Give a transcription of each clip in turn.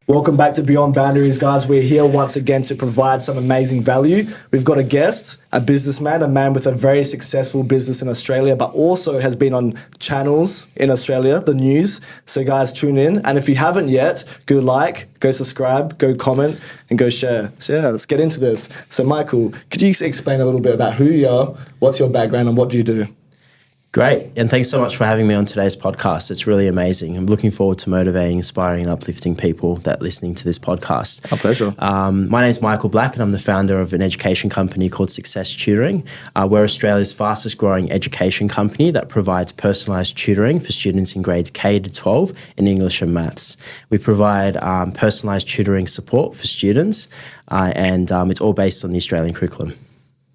Welcome back to Beyond Boundaries, guys. We're here once again to provide some amazing value. We've got a guest, a businessman, a man with a very successful business in Australia, but also has been on channels in Australia, the news. So guys, tune in. And if you haven't yet, go like, go subscribe, go comment, and go share. So yeah, let's get into this. So Michael, could you explain a little bit about who you are, what's your background, and what do you do? Great. And thanks so much for having me on today's podcast. It's really amazing. I'm looking forward to motivating, inspiring, and uplifting people that are listening to this podcast. Our pleasure. My name is Michael Black, and I'm the founder of an education company called Success Tutoring. We're Australia's fastest growing education company that provides personalised tutoring for students in grades K-12 in English and maths. We provide personalised tutoring support for students, and it's all based on the Australian curriculum.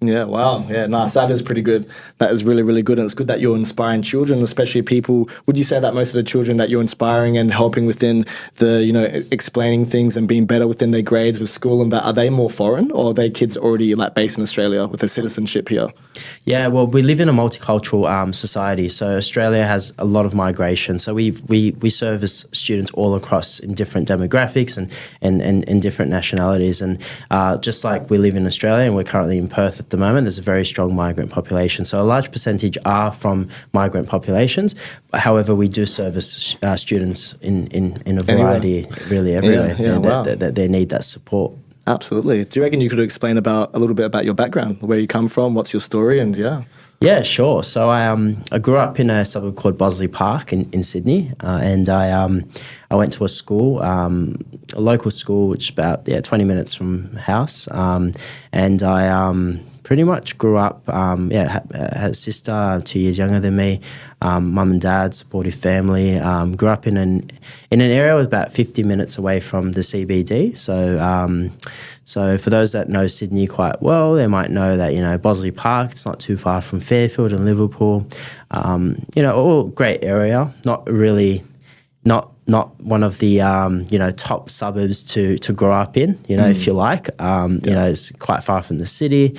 Yeah, wow. Yeah, nice. That is pretty good. That is really, really good. And it's good that you're inspiring children, especially people. Would you say that most of the children that you're inspiring and helping within the, explaining things and being better within their grades with school and that, are they more foreign, or are they kids already based in Australia with their citizenship here? Yeah, well, we live in a multicultural society. So Australia has a lot of migration. So we service students all across in different demographics and different nationalities. And just like we live in Australia and we're currently in Perth at the moment, there's a very strong migrant population. So a large percentage are from migrant populations. However, we do service students in a variety, really everywhere. Yeah, wow. that they need that support. Absolutely. Do you reckon you could explain a little bit about your background, where you come from, what's your story, and yeah? Yeah, sure. So I grew up in a suburb called Bosley Park in Sydney, and I went to a school, a local school, which is about 20 minutes from house, and I pretty much grew up, had a sister 2 years younger than me, mum and dad, supportive family. Grew up in an area was about 50 minutes away from the CBD. So for those that know Sydney quite well, they might know that, Bosley Park, it's not too far from Fairfield and Liverpool. All great area, not not one of the top suburbs to grow up in, if you like. It's quite far from the city,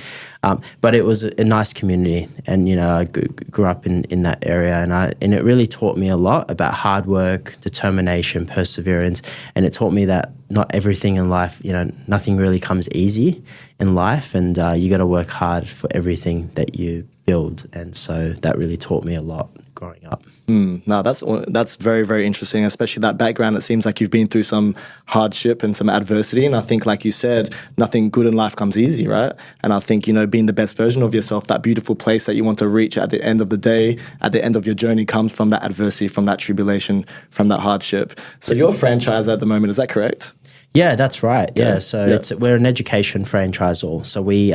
but it was a nice community, and I grew up in that area, and it really taught me a lot about hard work, determination, perseverance, and it taught me that not everything in life, nothing really comes easy in life, and you got to work hard for everything that you build, and so that really taught me a lot growing up. No, that's very, very interesting, especially that background. It seems like you've been through some hardship and some adversity, and I think, like you said, nothing good in life comes easy, right? And I think, being the best version of yourself, that beautiful place that you want to reach at the end of the day, at the end of your journey, comes from that adversity, from that tribulation, from that hardship. So you're a franchisor at the moment, is that correct? Yeah, that's right. Yeah, so we're an education franchisor. So we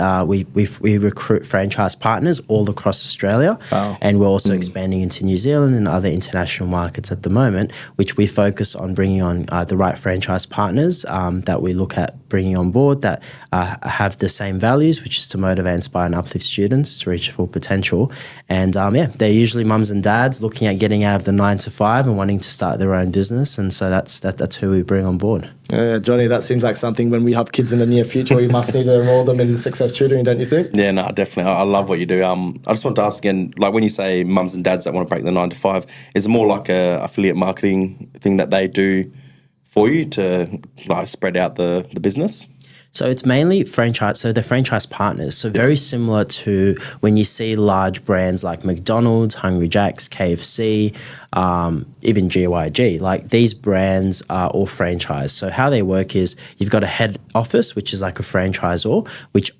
recruit franchise partners all across Australia, and we're also expanding into New Zealand and other international markets at the moment, which we focus on bringing on the right franchise partners that we look at bringing on board that have the same values, which is to motivate, inspire, and uplift students to reach their full potential. And they're usually mums and dads looking at getting out of the 9 to 5 and wanting to start their own business, and so that's who we bring on board. Johnny, that seems like something when we have kids in the near future, we must need to enroll them in Success Tutoring, don't you think? Yeah, no, definitely. I love what you do. I just want to ask again, like when you say mums and dads that want to break the 9 to 5, is it more like a affiliate marketing thing that they do for you to spread out the business? So it's mainly franchise, so they're franchise partners. So very similar to when you see large brands like McDonald's, Hungry Jack's, KFC, even GYG. Like these brands are all franchise. So how they work is you've got a head office, which is like a franchisor, which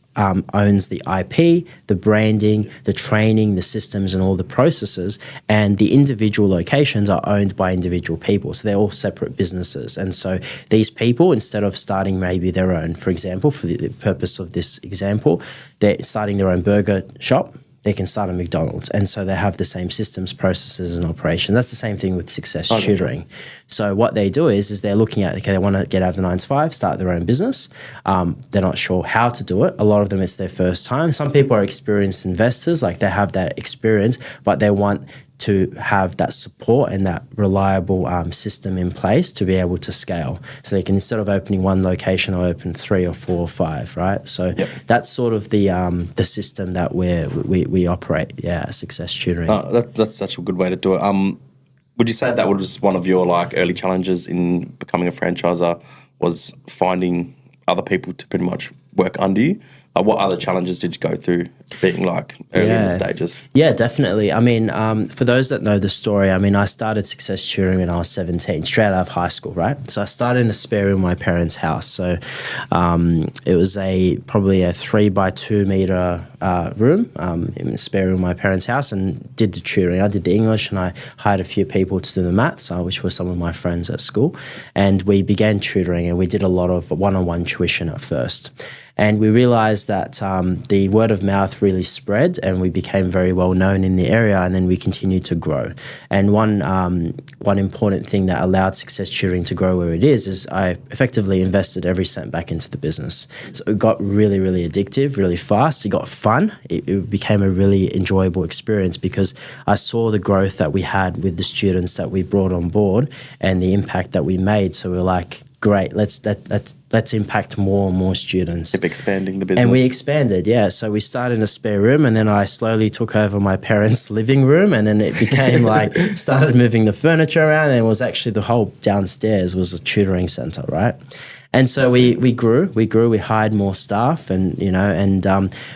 owns the IP, the branding, the training, the systems, and all the processes. And the individual locations are owned by individual people. So they're all separate businesses. And so these people, instead of starting maybe their own, for example, for the purpose of this example, they're starting their own burger shop, they can start a McDonald's. And so they have the same systems, processes, and operations. That's the same thing with Success Tutoring. So what they do is they're looking at, okay, they want to get out of the 9 to 5, start their own business. They're not sure how to do it. A lot of them, it's their first time. Some people are experienced investors, like they have that experience, but they want to have that support and that reliable system in place to be able to scale. So they can, instead of opening one location, they'll open 3 or 4 or 5, right? So that's sort of the system that we operate, Success Tutoring. That's such a good way to do it. Would you say that was one of your early challenges in becoming a franchisor, was finding other people to pretty much work under you. What other challenges did you go through being like early in the stages? Yeah, definitely. I mean, for those that know the story, I mean, I started Success Tutoring when I was 17, straight out of high school, right? So I started in a spare room in my parents' house. So it was probably a 3x2 meter room in a spare room in my parents' house, and did the tutoring. I did the English, and I hired a few people to do the maths, which were some of my friends at school. And we began tutoring, and we did a lot of one-on-one tuition at first. And we realized that the word of mouth really spread, and we became very well known in the area, and then we continued to grow. And one important thing that allowed Success Tutoring to grow where it is I effectively invested every cent back into the business. So it got really, really addictive, really fast. It got fun. It became a really enjoyable experience because I saw the growth that we had with the students that we brought on board and the impact that we made. So we were like, great, let's impact more and more students. Keep expanding the business. And we expanded, yeah. So we started in a spare room, and then I slowly took over my parents' living room, and then it became like, started moving the furniture around, and it was actually the whole downstairs was a tutoring center, right? And so we grew, we hired more staff, and,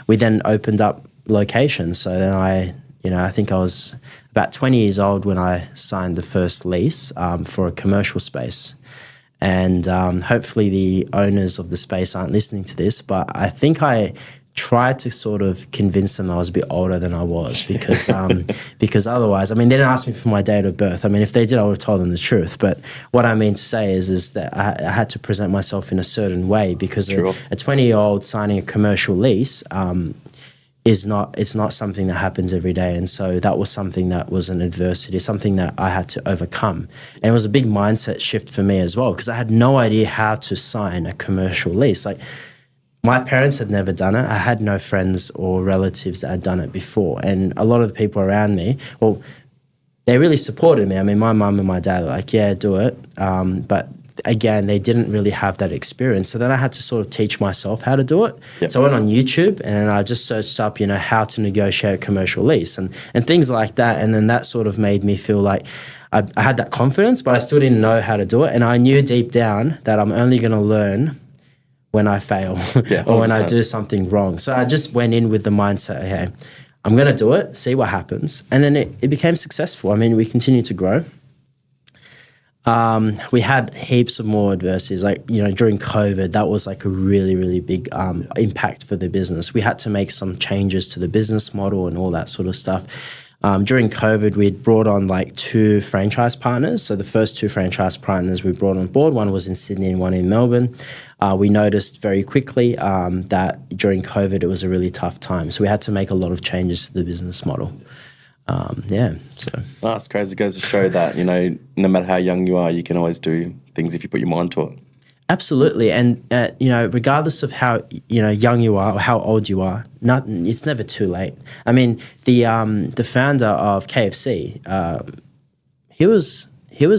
we then opened up locations. So then I think I was about 20 years old when I signed the first lease for a commercial space. And hopefully the owners of the space aren't listening to this, but I think I tried to sort of convince them I was a bit older than I was because because otherwise, I mean, they didn't ask me for my date of birth. I mean, if they did, I would have told them the truth. But what I mean to say is that I had to present myself in a certain way because a 20-year-old signing a commercial lease it's not something that happens every day. And so that was something that was an adversity, something that I had to overcome. And it was a big mindset shift for me as well, because I had no idea how to sign a commercial lease. Like, my parents had never done it. I had no friends or relatives that had done it before. And a lot of the people around me, well, they really supported me. I mean, my mum and my dad were like, yeah, do it. But again, they didn't really have that experience. So then I had to sort of teach myself how to do it. Yep. So I went on YouTube and I just searched up, how to negotiate a commercial lease and things like that. And then that sort of made me feel like I had that confidence, but I still didn't know how to do it. And I knew deep down that I'm only going to learn when I fail or when I do something wrong. So I just went in with the mindset, okay, I'm going to do it, see what happens. And then it became successful. I mean, we continued to grow. We had heaps of more adversities, like, during COVID, that was like a really, really big impact for the business. We had to make some changes to the business model and all that sort of stuff. During COVID, we had brought on like 2 franchise partners. So the first 2 franchise partners we brought on board, one was in Sydney and one in Melbourne. We noticed very quickly that during COVID, it was a really tough time. So we had to make a lot of changes to the business model. That's crazy. It goes to show that, no matter how young you are, you can always do things if you put your mind to it. Absolutely. And, regardless of how, young you are or how old you are, it's never too late. I mean, the founder of KFC, he was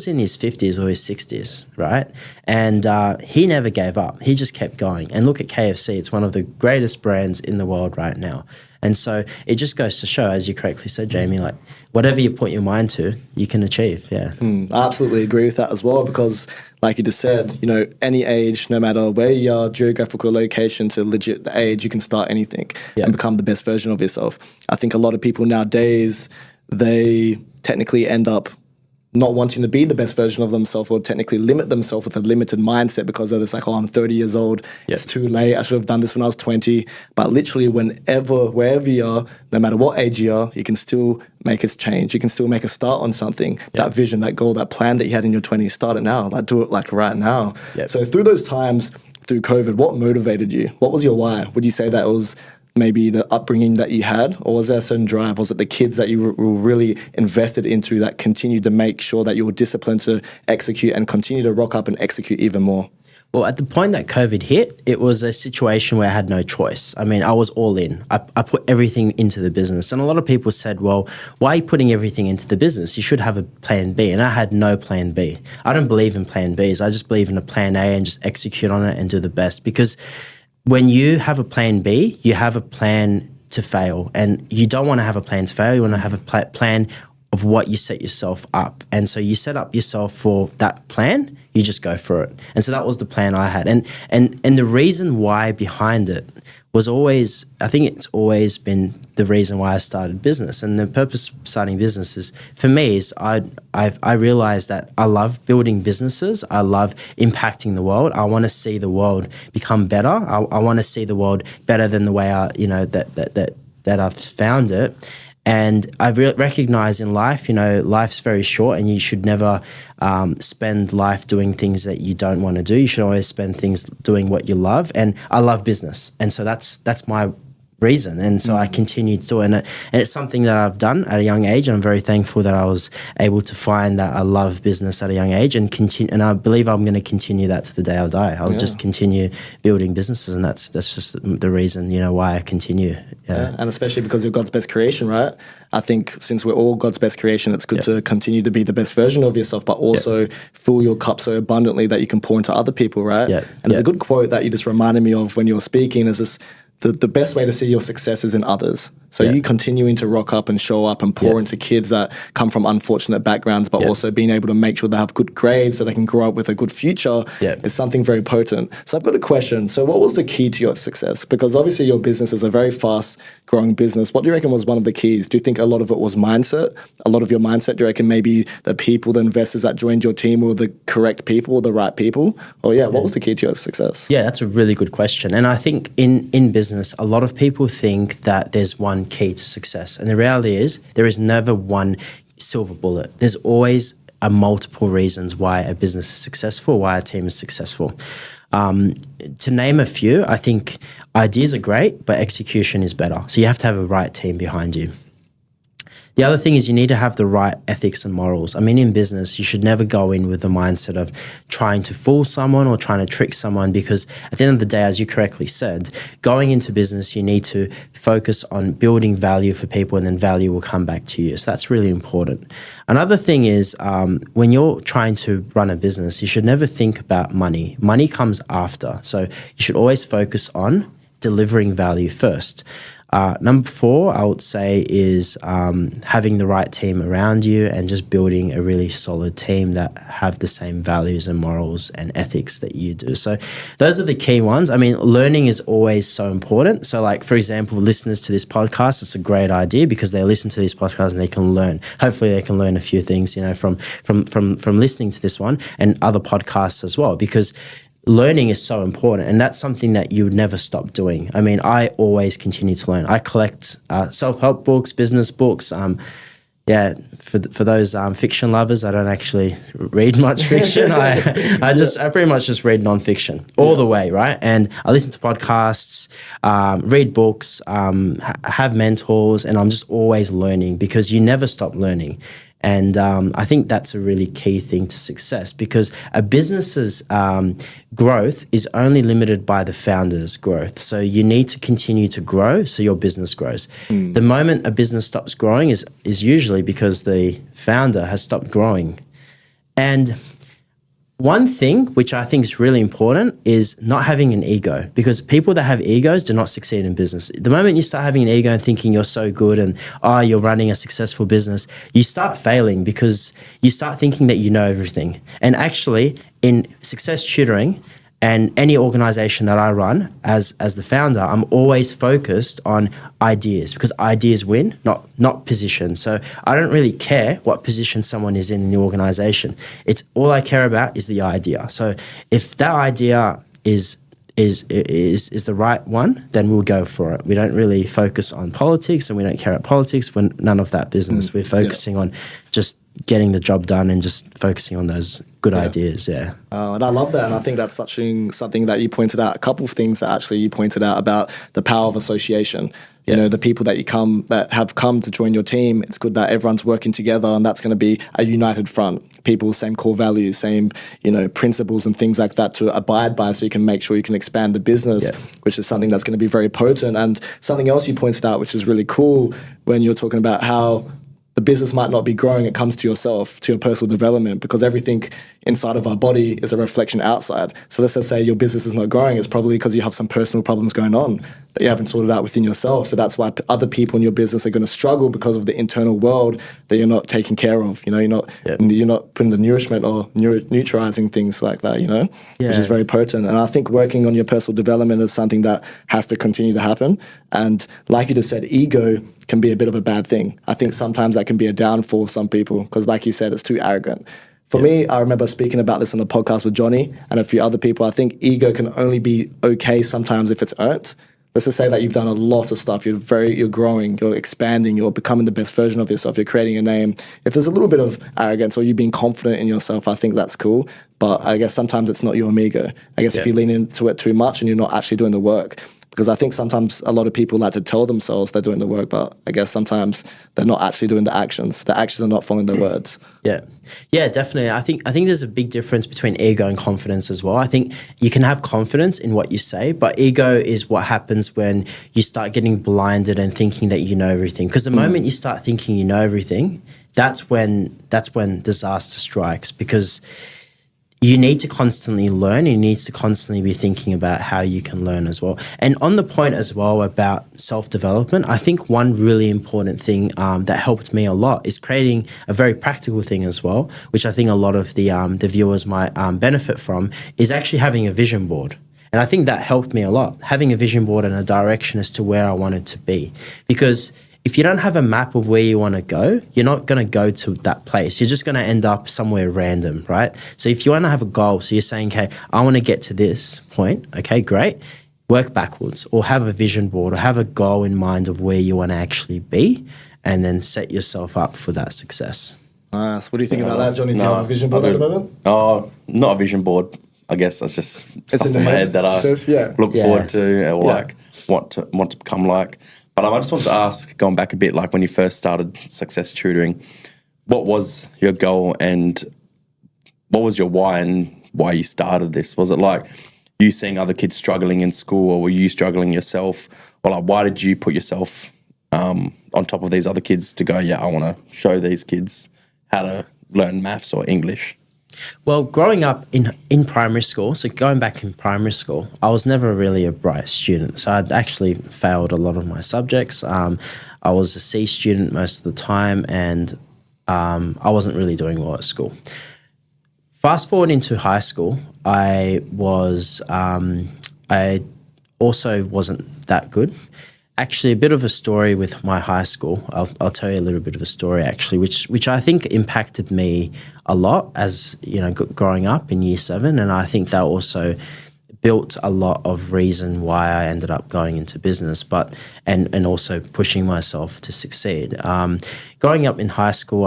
in his 50s or his 60s, right? And he never gave up. He just kept going. And look at KFC. It's one of the greatest brands in the world right now. And so it just goes to show, as you correctly said, Jamie, like whatever you put your mind to, you can achieve. Yeah. I absolutely agree with that as well, because like you just said, any age, no matter where you are, geographical location to legit the age, you can start anything and become the best version of yourself. I think a lot of people nowadays, they technically end up not wanting to be the best version of themselves or technically limit themselves with a limited mindset because they're just like, I'm 30 years old, it's too late, I should have done this when I was 20. But literally wherever you are, no matter what age you are, you can still make a change. You can still make a start on something. That vision, that goal, that plan that you had in your 20s, start it now. Like, do it like right now. So through those times, through COVID, what motivated you? What was your why? Would you say that it was maybe the upbringing that you had, or was there a certain drive? Was it the kids that you were really invested into that continued to make sure that you were disciplined to execute and continue to rock up and execute even more? Well, at the point that COVID hit, it was a situation where I had no choice. I mean, I was all in. I put everything into the business. And a lot of people said, well, why are you putting everything into the business? You should have a plan B. And I had no plan B. I don't believe in plan Bs. I just believe in a plan A and just execute on it and do the best. Because when you have a plan B, you have a plan to fail. And you don't want to have a plan to fail. You want to have a plan of what you set yourself up. And so you set up yourself for that plan, you just go for it. And so that was the plan I had. And the reason why behind it was always, I think it's always been the reason why I started business. And the purpose of starting business is, for me, is I realized that I love building businesses. I love impacting the world. I want to see the world become better. I want to see the world better than the way that I've found it. And I recognize in life, life's very short, and you should never spend life doing things that you don't want to do. You should always spend things doing what you love. And I love business. And so that's my reason. And so I continued to do it. And it's something that I've done at a young age. I'm very thankful that I was able to find that I love business at a young age, and continue. And I believe I'm going to continue that to the day I die. I'll just continue building businesses, and that's just the reason, why I continue. Yeah. And especially because you're God's best creation, right? I think since we're all God's best creation, it's good to continue to be the best version of yourself, but also fill your cup so abundantly that you can pour into other people, right? Yeah. And there's a good quote that you just reminded me of when you were speaking, is this: the best way to see your success is in others. So you continuing to rock up and show up and pour into kids that come from unfortunate backgrounds, but also being able to make sure they have good grades so they can grow up with a good future is something very potent. So I've got a question. So what was the key to your success? Because obviously your business is a very fast growing business. What do you reckon was one of the keys? Do you think a lot of it was mindset? A lot of your mindset, do you reckon maybe the people, the investors that joined your team were the correct people, the right people? Or what was the key to your success? Yeah, that's a really good question. And I think in business, a lot of people think that there's one key to success. And the reality is there is never one silver bullet. There's always multiple reasons why a business is successful, why a team is successful. To name a few, I think ideas are great, but execution is better. So you have to have a right team behind you. The other thing is you need to have the right ethics and morals. I mean, in business, you should never go in with the mindset of trying to fool someone or trying to trick someone, because at the end of the day, as you correctly said, going into business, you need to focus on building value for people, and then value will come back to you. So that's really important. Another thing is when you're trying to run a business, you should never think about money. Money comes after. So you should always focus on delivering value first. Number 4, I would say, is having the right team around you and just building a really solid team that have the same values and morals and ethics that you do. So those are the key ones. I mean, learning is always so important. So like, for example, listeners to this podcast, it's a great idea because they listen to this podcast and they can learn. Hopefully they can learn a few things, from listening to this one and other podcasts as well, because learning is so important, and that's something that you would never stop doing. I mean, I always continue to learn. I collect self-help books, business books. For those fiction lovers, I don't actually read much fiction. I pretty much just read nonfiction all the way, right? And I listen to podcasts, read books, have mentors, and I'm just always learning, because you never stop learning. And I think that's a really key thing to success, because a business's growth is only limited by the founder's growth. So you need to continue to grow so your business grows. The moment a business stops growing is usually because the founder has stopped growing. And one thing which I think is really important is not having an ego, because people that have egos do not succeed in business. The moment you start having an ego and thinking you're so good and you're running a successful business, you start failing because you start thinking that you know everything. And actually, in Success Tutoring and any organization that I run as the founder, I'm always focused on ideas, because ideas win, not position. So I don't really care what position someone is in the organization. It's all I care about is the idea. So if that idea is the right one, then we'll go for it. We don't really focus on politics, and we don't care about politics when none of that business. We're focusing on just getting the job done and just focusing on those good ideas. And I love that, and I think that's something that you pointed out. A couple of things that actually you pointed out about the power of association. You know, the people that have come to join your team, it's good that everyone's working together, and that's going to be a united front. People, same core values, same, principles and things like that to abide by, so you can make sure you can expand the business, which is something that's going to be very potent. And something else you pointed out, which is really cool, when you're talking about how the business might not be growing, it comes to yourself, to your personal development, because everything inside of our body is a reflection outside. So let's just say your business is not growing, it's probably because you have some personal problems going on. that you haven't sorted out within yourself. So that's why other people in your business are going to struggle because of the internal world that you're not taking care of. You know, you're not putting the nourishment or neutralizing things like that, you know, which is very potent. And I think working on your personal development is something that has to continue to happen. And like you just said, ego can be a bit of a bad thing. I think sometimes that can be a downfall for some people because, like you said, it's too arrogant. For me, I remember speaking about this on the podcast with Johnny and a few other people. I think ego can only be okay sometimes if it's earned. Let's just say that you've done a lot of stuff. You're growing, you're expanding, you're becoming the best version of yourself. You're creating a name. If there's a little bit of arrogance or you being confident in yourself, I think that's cool. But I guess sometimes it's not your amigo. I guess if you lean into it too much and you're not actually doing the work. Because I think sometimes a lot of people like to tell themselves they're doing the work, but I guess sometimes they're not actually doing the actions. The actions are not following their words. Yeah, definitely. I think there's a big difference between ego and confidence as well. I think you can have confidence in what you say, but ego is what happens when you start getting blinded and thinking that you know everything. Because the moment you start thinking you know everything, that's when disaster strikes, because you need to constantly learn. You need to constantly be thinking about how you can learn as well. And on the point as well about self-development, I think one really important thing that helped me a lot is creating a very practical thing as well, which I think a lot of the viewers might benefit from, is actually having a vision board. And I think that helped me a lot, having a vision board and a direction as to where I wanted to be. Because if you don't have a map of where you want to go, you're not going to go to that place. You're just going to end up somewhere random, right? So if you want to have a goal, so you're saying, okay, I want to get to this point, okay, great. Work backwards, or have a vision board, or have a goal in mind of where you want to actually be, and then set yourself up for that success. Nice. What do you think about that, Johnny? Do you have a vision board at the moment? Oh, not a vision board. I guess that's just something in my head that I look forward to, or like want to become like. But I just want to ask, going back a bit, like when you first started Success Tutoring, what was your goal and what was your why and why you started this? Was it like you seeing other kids struggling in school, or were you struggling yourself? Or like, why did you put yourself on top of these other kids to go, I want to show these kids how to learn maths or English? Well, growing up in primary school, so going back in primary school, I was never really a bright student. So I'd actually failed a lot of my subjects. I was a C student most of the time, and I wasn't really doing well at school. Fast forward into high school, I also wasn't that good. Actually, a bit of a story with my high school. I'll tell you a little bit of a story actually, which I think impacted me a lot as growing up in year 7, and I think that also built a lot of reason why I ended up going into business, and also pushing myself to succeed. Growing up in high school,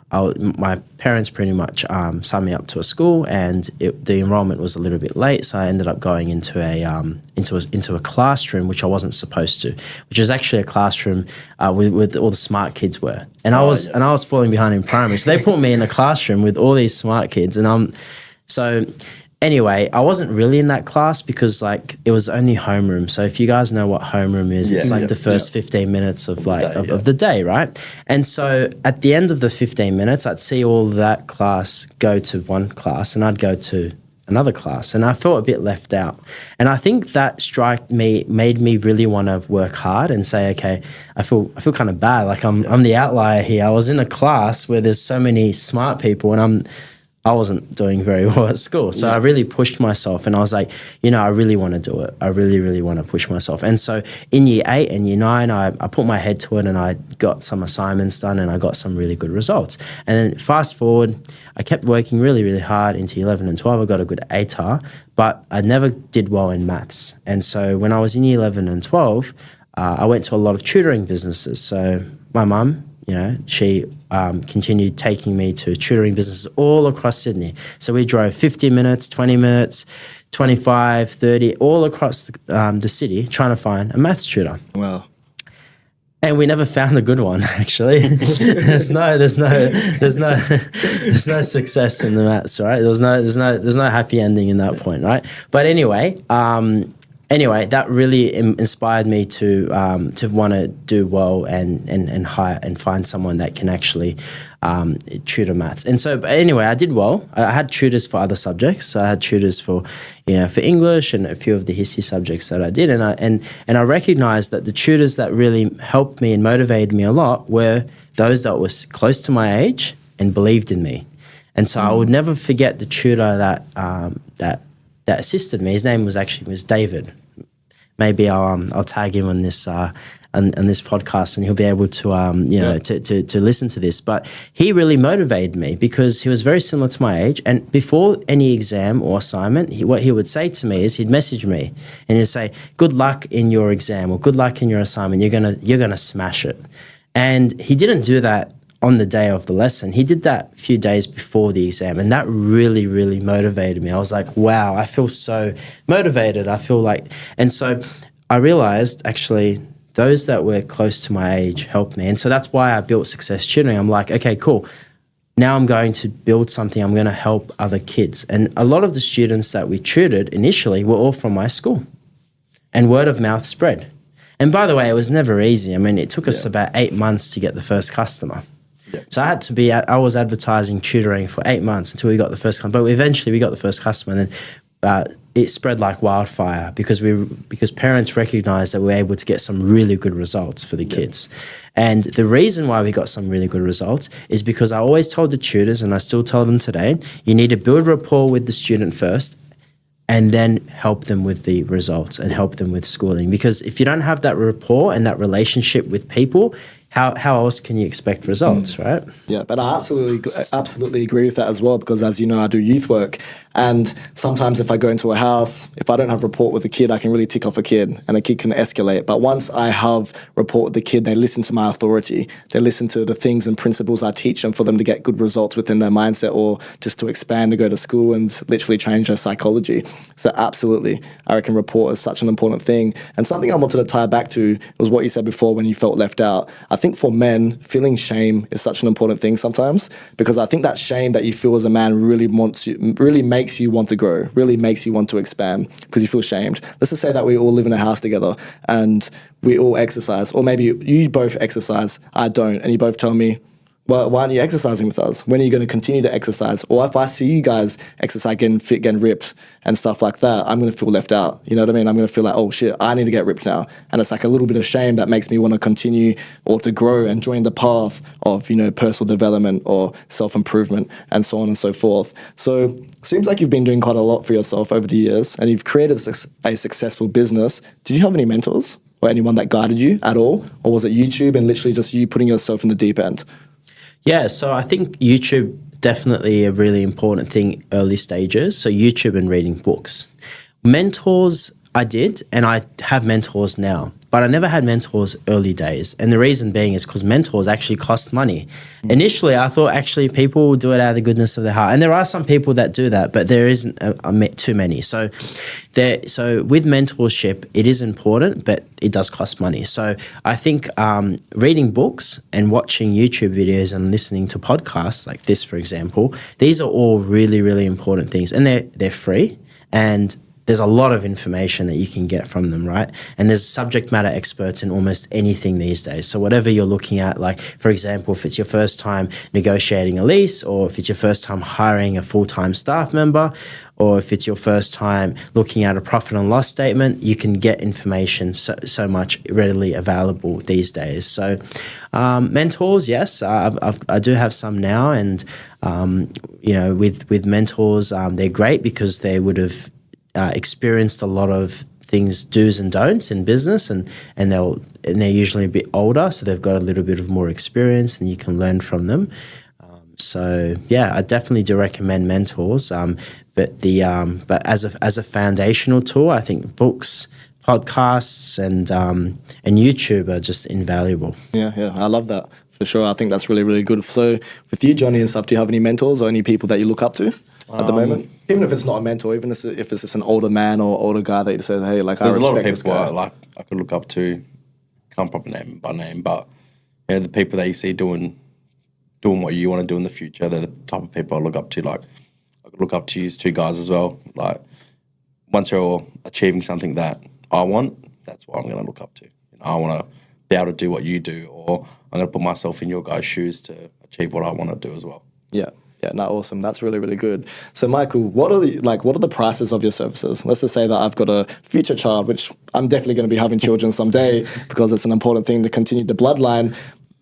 my parents pretty much signed me up to a school, and the enrollment was a little bit late, so I ended up going into a classroom which I wasn't supposed to, which was actually a classroom with all the smart kids were, and I was falling behind in primary, so they put me in a classroom with all these smart kids, and so. Anyway, I wasn't really in that class because it was only homeroom. So if you guys know what homeroom is, it's the first 15 minutes of the day, right? And so at the end of the 15 minutes, I'd see all that class go to one class, and I'd go to another class, and I felt a bit left out. And I think that made me really want to work hard and say, okay, I feel kind of bad. Like I'm the outlier here. I was in a class where there's so many smart people, and I wasn't doing very well at school. So I really pushed myself, and I was like, I really want to do it. I really, really want to push myself. And so in year 8 and year 9, I put my head to it, and I got some assignments done, and I got some really good results. And then fast forward, I kept working really, really hard into 11 and 12. I got a good ATAR, but I never did well in maths. And so when I was in year 11 and 12, I went to a lot of tutoring businesses. So my mum, she continued taking me to tutoring businesses all across Sydney. So we drove 50 minutes, 20 minutes, 25, 30, all across the city trying to find a maths tutor. Wow. And we never found a good one, actually. there's no success in the maths, right? There's no happy ending in that point, right? But anyway, anyway, that really inspired me to want to do well and hire and find someone that can actually tutor maths. And so, but anyway, I did well. I had tutors for other subjects. So I had tutors for English and a few of the history subjects that I did. And I recognized that the tutors that really helped me and motivated me a lot were those that was close to my age and believed in me. And so I would never forget the tutor that assisted me. His name was David. Maybe I'll tag him on this podcast, and he'll be able to to listen to this. But he really motivated me because he was very similar to my age. And before any exam or assignment, what he would say to me is he'd message me and he'd say, "Good luck in your exam," or "Good luck in your assignment. You're gonna smash it." And he didn't do that on the day of the lesson. He did that a few days before the exam, and that really, really motivated me. I was like, wow, I feel so motivated. I feel like, and so I realized actually those that were close to my age helped me. And so that's why I built Success Tutoring. I'm like, okay, cool. Now I'm going to build something. I'm going to help other kids. And a lot of the students that we tutored initially were all from my school, and word of mouth spread. And by the way, it was never easy. I mean, it took us about 8 months to get the first customer. Yeah. So I was advertising tutoring for 8 months until we got the first customer. But eventually we got the first customer, and then it spread like wildfire because parents recognized that we were able to get some really good results for the kids. And the reason why we got some really good results is because I always told the tutors, and I still tell them today, you need to build rapport with the student first, and then help them with the results and help them with schooling. Because if you don't have that rapport and that relationship with people, how else can you expect results, right? Yeah, but I absolutely agree with that as well, because as you know, I do youth work, and sometimes if I go into a house, if I don't have rapport with a kid, I can really tick off a kid, and a kid can escalate. But once I have rapport with the kid, they listen to my authority. They listen to the things and principles I teach them for them to get good results within their mindset, or just to expand to go to school and literally change their psychology. So absolutely, I reckon rapport is such an important thing. And something I wanted to tie back to was what you said before when you felt left out. I think for men, feeling shame is such an important thing sometimes, because I think that shame that you feel as a man really makes you want to grow, really makes you want to expand, because you feel shamed. Let's just say that we all live in a house together and we all exercise, or maybe you both exercise, I don't, and you both tell me, well, why aren't you exercising with us? When are you going to continue to exercise? Or if I see you guys exercise, getting fit, getting ripped and stuff like that, I'm going to feel left out. You know what I mean? I'm going to feel like, oh shit, I need to get ripped now. And it's like a little bit of shame that makes me want to continue or to grow and join the path of, personal development or self-improvement and so on and so forth. So seems like you've been doing quite a lot for yourself over the years, and you've created a successful business. Did you have any mentors or anyone that guided you at all? Or was it YouTube and literally just you putting yourself in the deep end? Yeah, so I think YouTube definitely a really important thing early stages. So YouTube and reading books. Mentors, I did, and I have mentors now, but I never had mentors early days. And the reason being is because mentors actually cost money. Initially, I thought actually people will do it out of the goodness of their heart. And there are some people that do that, but there isn't too many. So with mentorship, it is important, but it does cost money. So I think reading books and watching YouTube videos and listening to podcasts like this, for example, these are all really, really important things. And they're free, and there's a lot of information that you can get from them, right? And there's subject matter experts in almost anything these days. So whatever you're looking at, like, for example, if it's your first time negotiating a lease, or if it's your first time hiring a full-time staff member, or if it's your first time looking at a profit and loss statement, you can get information so much readily available these days. So mentors, yes, I do have some now. And, with mentors, they're great because they would have experienced a lot of things, do's and don'ts in business, and they're usually a bit older, so they've got a little bit of more experience, and you can learn from them. So yeah, I definitely do recommend mentors. But as a foundational tool, I think books, podcasts, and YouTube are just invaluable. Yeah, I love that for sure. I think that's really, really good. So with you, Johnny, and stuff, do you have any mentors or any people that you look up to at the moment? Even if it's not a mentor, even if it's just an older man or older guy that you say, hey, like, I respect this guy. There's a lot of people I could look up to, can't probably name by name, but the people that you see doing what you want to do in the future, they're the type of people I look up to. Like, I could look up to you as two guys as well. Like, once you're achieving something that I want, that's what I'm going to look up to. I want to be able to do what you do, or I'm going to put myself in your guys' shoes to achieve what I want to do as well. Yeah. Yeah, no, awesome. That's really, really good. So, Michael, what are the prices of your services? Let's just say that I've got a future child, which I'm definitely going to be having children someday because it's an important thing to continue the bloodline.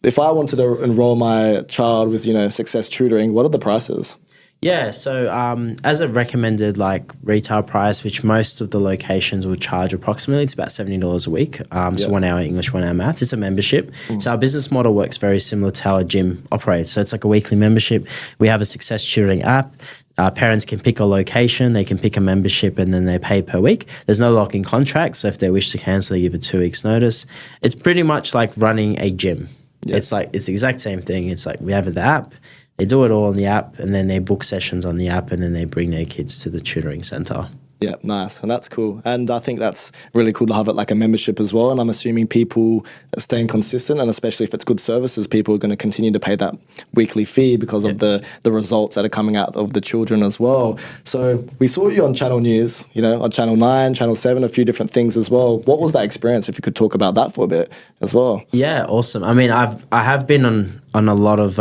If I wanted to enroll my child with, Success Tutoring, what are the prices? Yeah, so as a recommended retail price, which most of the locations will charge approximately, it's about $70 a week. So 1 hour English, 1 hour math. It's a membership. So our business model works very similar to how a gym operates. So it's like a weekly membership. We have a Success Tutoring app. Parents can pick a location, they can pick a membership, and then they pay per week. There's no lock-in contract, so if they wish to cancel, they give a 2 weeks notice. It's pretty much like running a gym. Yeah. It's the exact same thing. It's like we have the app. They do it all on the app, and then they book sessions on the app, and then they bring their kids to the tutoring center. Yeah, nice. And that's cool. And I think that's really cool to have it like a membership as well. And I'm assuming people are staying consistent, and especially if it's good services, people are going to continue to pay that weekly fee because of the results that are coming out of the children as well. So we saw you on Channel News, on Channel 9, Channel 7, a few different things as well. What was that experience, if you could talk about that for a bit as well? Yeah, awesome. I mean, I have been on a lot of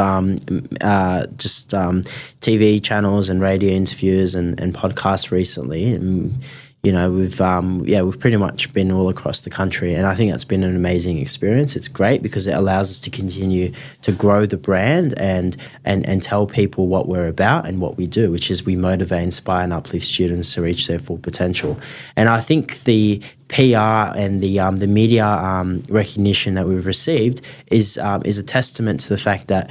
TV channels and radio interviews and podcasts recently. And, we've pretty much been all across the country, and I think that's been an amazing experience. It's great because it allows us to continue to grow the brand and tell people what we're about and what we do, which is we motivate, inspire, and uplift students to reach their full potential. And I think the PR and the media recognition that we've received is a testament to the fact that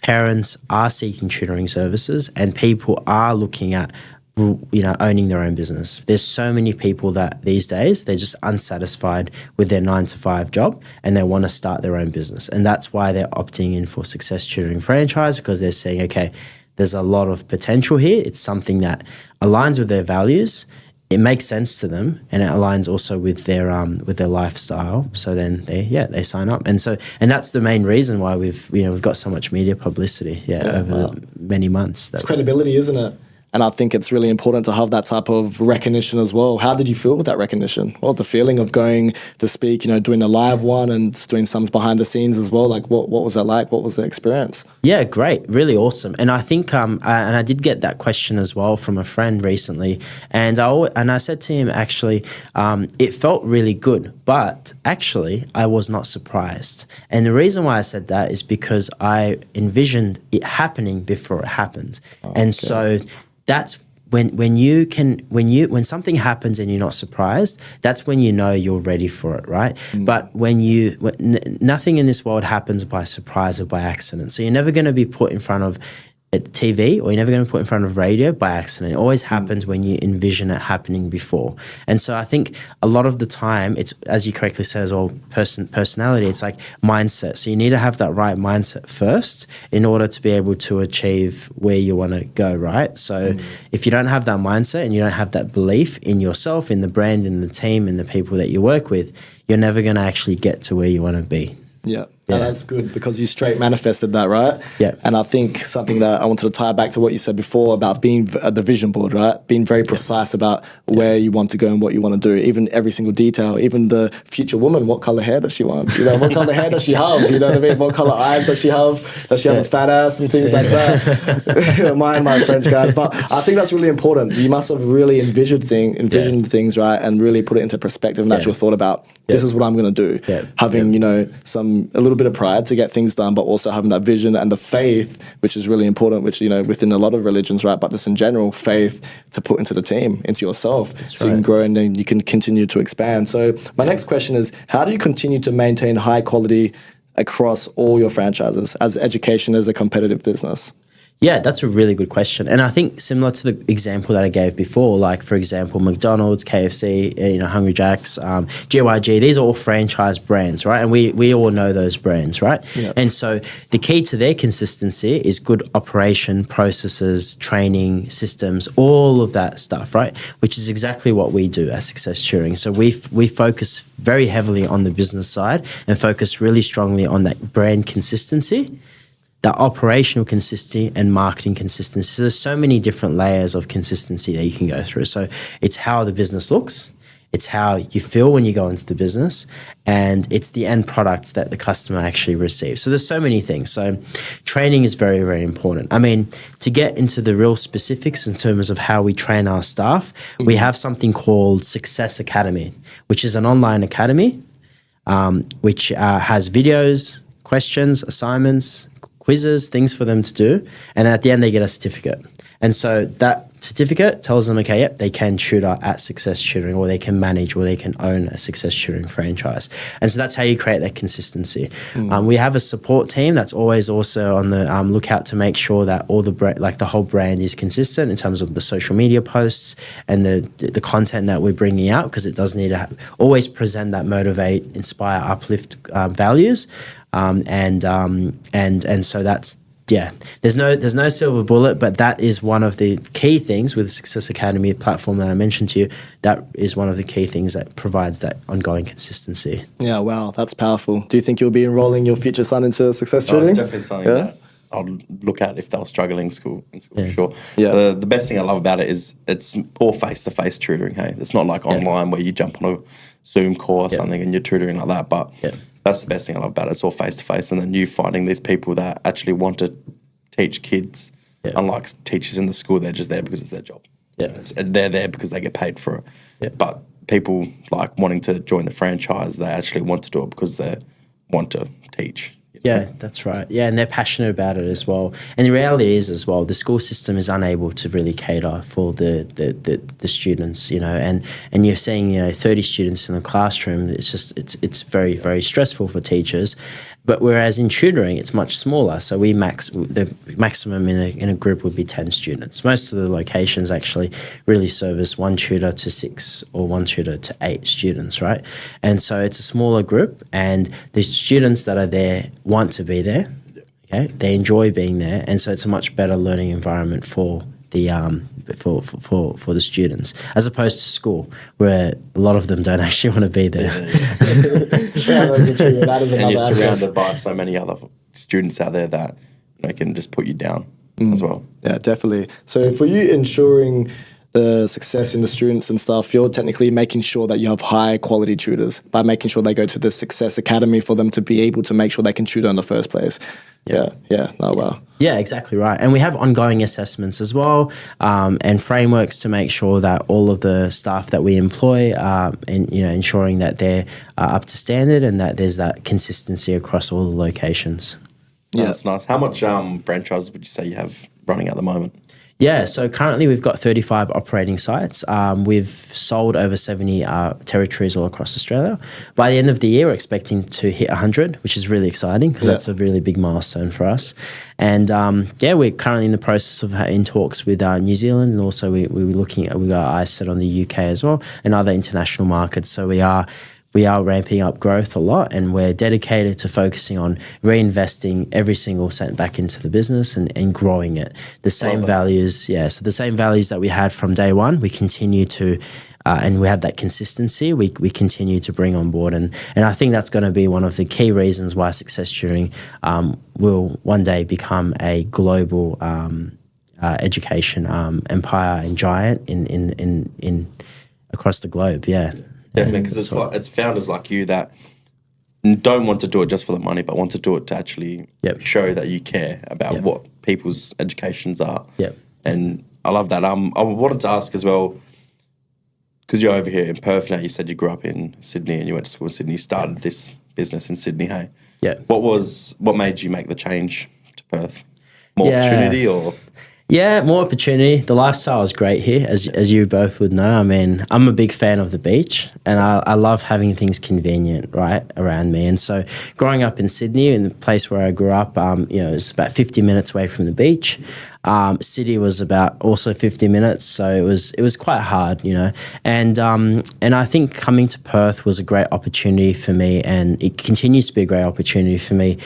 parents are seeking tutoring services and people are looking at owning their own business. There's so many people that these days they're just unsatisfied with their 9-to-5 job and they want to start their own business, and that's why they're opting in for Success Tutoring franchise, because they're saying, okay, there's a lot of potential here. It's something that aligns with their values. It makes sense to them, and it aligns also with their lifestyle. So then they sign up, and that's the main reason why we've got so much media publicity over many months. It's credibility, isn't it? And I think it's really important to have that type of recognition as well. How did you feel with that recognition? What was the feeling of going to speak, doing a live one and just doing some behind the scenes as well? Like, what was that like? What was the experience? Yeah, great. Really awesome. And I think, and I did get that question as well from a friend recently. And I said to him, actually, it felt really good, but actually I was not surprised. And the reason why I said that is because I envisioned it happening before it happened. So that's when something happens and you're not surprised, that's when you're ready for it, right? But nothing in this world happens by surprise or by accident. So you're never going to be put in front of TV, or you're never going to put in front of radio by accident. It always happens when you envision it happening before. And so I think a lot of the time, it's, as you correctly said as well, personality, it's like mindset. So you need to have that right mindset first in order to be able to achieve where you want to go, right? So if you don't have that mindset and you don't have that belief in yourself, in the brand, in the team, in the people that you work with, you're never going to actually get to where you want to be. Yeah. Yeah, that's good because you straight manifested that, right? Yeah. And I think something that I wanted to tie back to what you said before about being the vision board, right? Being very precise about where you want to go and what you want to do, even every single detail, even the future woman, what color hair does she want? What color hair does she have? You know what I mean? What color eyes does she have? Does she have a fat ass and things like that? Mind my French, guys. But I think that's really important. You must have really envisioned things, right? And really put it into perspective and actual thought about this is what I'm going to do. Yeah. Having, a little bit of pride to get things done, but also having that vision and the faith, which is really important, which, within a lot of religions, right? But just in general, faith to put into the team, into yourself, so you can grow and then you can continue to expand. So my next question is, how do you continue to maintain high quality across all your franchises as education is a competitive business? Yeah, that's a really good question. And I think similar to the example that I gave before, like, for example, McDonald's, KFC, Hungry Jack's, GYG, these are all franchise brands, right? And we all know those brands, right? Yep. And so the key to their consistency is good operation, processes, training, systems, all of that stuff, right? Which is exactly what we do at Success Tutoring. So we focus very heavily on the business side and focus really strongly on that brand consistency, that operational consistency and marketing consistency. So there's so many different layers of consistency that you can go through. So it's how the business looks, it's how you feel when you go into the business, and it's the end product that the customer actually receives. So there's so many things. So training is very, very important. I mean, to get into the real specifics in terms of how we train our staff, we have something called Success Academy, which is an online academy, which has videos, questions, assignments, quizzes, things for them to do. And at the end, they get a certificate. And so that certificate tells them, okay, yep, they can tutor at Success Tutoring, or they can manage, or they can own a Success Tutoring franchise. And so that's how you create that consistency. We have a support team that's always also on the lookout to make sure that all the whole brand is consistent in terms of the social media posts and the content that we're bringing out, because it does need to always present that motivate, inspire, uplift values. And so that's, there's no silver bullet, but that is one of the key things with the Success Academy platform that I mentioned to you. That is one of the key things that provides that ongoing consistency. Yeah, wow, that's powerful. Do you think you'll be enrolling your future son into Success Tutoring? It's definitely something that I'll look at if they were struggling in school for sure. Yeah. The best thing I love about it is it's all face-to-face tutoring, hey? It's not like online where you jump on a Zoom call or something and you're tutoring like that, but that's the best thing I love about it. It's all face-to-face, and then you finding these people that actually want to teach kids, unlike teachers in the school, they're just there because it's their job. They're there because they get paid for it. But people like wanting to join the franchise, they actually want to do it because they want to teach. Yeah, that's right. Yeah, and they're passionate about it as well. And the reality is as well, the school system is unable to really cater for the students, and you're seeing, 30 students in a classroom. It's just, it's very, very stressful for teachers. But whereas in tutoring, it's much smaller. So the maximum in a group would be 10 students. Most of the locations actually really service one tutor to 6 or one tutor to 8 students, right? And so it's a smaller group, and the students that are there want to be there. Okay, they enjoy being there, and so it's a much better learning environment for the for the students, as opposed to school, where a lot of them don't actually want to be there. That is and you're aspect. surrounded by so many other students out there that can just put you down as well. Yeah, definitely. So for you ensuring the success in the students and stuff, you're technically making sure that you have high quality tutors by making sure they go to the Success Academy for them to be able to make sure they can tutor in the first place. Oh, wow. Yeah, exactly right. And we have ongoing assessments as well, and frameworks to make sure that all of the staff that we employ ensuring that they're up to standard and that there's that consistency across all the locations. Yeah, that's nice. How much franchises would you say you have running at the moment? Yeah, so currently we've got 35 operating sites. We've sold over 70 territories all across Australia. By the end of the year, we're expecting to hit 100, which is really exciting because that's a really big milestone for us. And we're currently in the process of in talks with New Zealand, and also we got our eyes set on the UK as well and other international markets. So we are ramping up growth a lot, and we're dedicated to focusing on reinvesting every single cent back into the business and growing it. The same values, so the same values that we had from day one, we continue to, and we have that consistency, we continue to bring on board. And I think that's going to be one of the key reasons why Success Tutoring will one day become a global education empire and giant in across the globe, Definitely, because it's founders like you that don't want to do it just for the money, but want to do it to actually show that you care about what people's educations are. And I love that. I wanted to ask as well, because you're over here in Perth now, you said you grew up in Sydney and you went to school in Sydney, you started this business in Sydney, hey? What made you make the change to Perth? More opportunity or... Yeah, more opportunity. The lifestyle is great here, as you both would know. I mean, I'm a big fan of the beach, and I love having things convenient right around me. And so, growing up in Sydney, in the place where I grew up, it was about 50 minutes away from the beach. City was about also 50 minutes, so it was quite hard, And I think coming to Perth was a great opportunity for me, and it continues to be a great opportunity for me.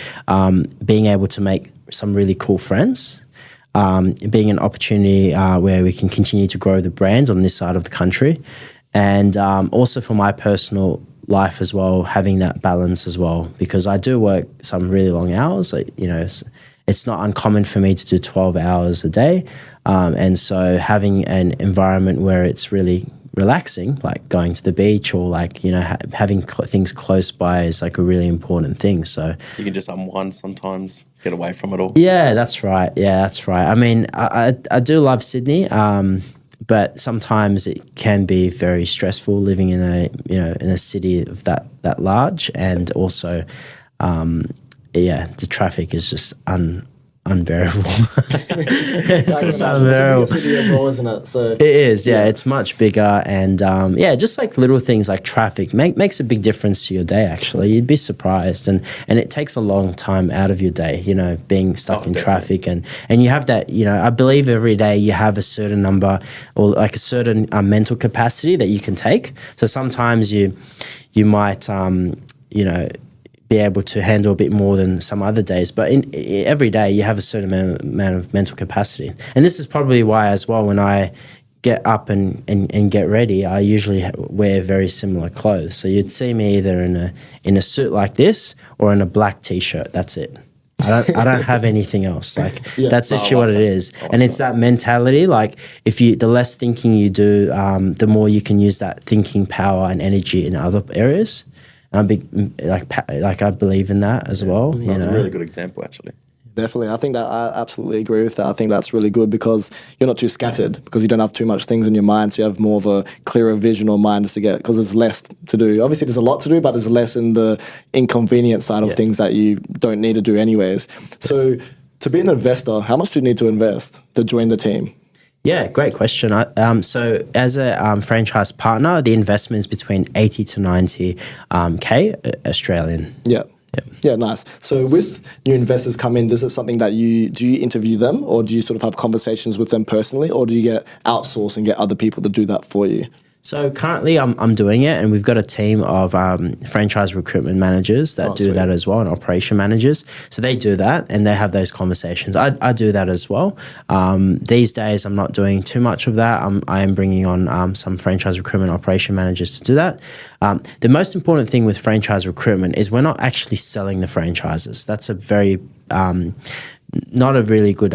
Being able to make some really cool friends. Being an opportunity where we can continue to grow the brand on this side of the country, and also for my personal life as well, having that balance as well, because I do work some really long hours. It's not uncommon for me to do 12 hours a day, and so having an environment where it's really relaxing, like going to the beach or like, you know, having things close by is like a really important thing. So You can just unwind sometimes, get away from it all. yeah, that's right. Yeah, that's right. I mean, I do love Sydney, but sometimes it can be very stressful living in a city of that large, and also, the traffic is just unbearable. It's just unbearable. It's a bigger city as well, isn't it? So It is, yeah. It's much bigger, and just like little things like traffic makes a big difference to your day. Actually, you'd be surprised, and it takes a long time out of your day. You know, being stuck in traffic, and you have that. You know, I believe every day you have a certain number or like a certain mental capacity that you can take. So sometimes you might be able to handle a bit more than some other days. But every day you have a certain amount of mental capacity. And this is probably why as well, when I get up and get ready, I usually wear very similar clothes. So you'd see me either in a suit like this or in a black T-shirt. That's it. I don't have anything else. Like that's actually what it is. And it's that mentality. Like the less thinking you do, the more you can use that thinking power and energy in other areas. I believe in that as well. That's a really good example, actually. definitely. I think that I absolutely agree with that. I think that's really good because you're not too scattered, because you don't have too much things in your mind, so you have more of a clearer vision or mind to get, because there's less to do. Obviously, there's a lot to do, but there's less in the inconvenient side of things that you don't need to do anyways. So to be an investor, how much do you need to invest to join the team? Yeah, great question. So as a franchise partner, the investment is between 80 to 90 K Australian. Yeah. Yeah, nice. So with new investors come in, is it something that do you interview them, or do you sort of have conversations with them personally, or do you get outsourced and get other people to do that for you? So currently I'm doing it, and we've got a team of franchise recruitment managers that do that as well, and operation managers. So they do that and they have those conversations. I do that as well. These days I'm not doing too much of that. I am bringing on some franchise recruitment operation managers to do that. The most important thing with franchise recruitment is we're not actually selling the franchises. That's a very not a really good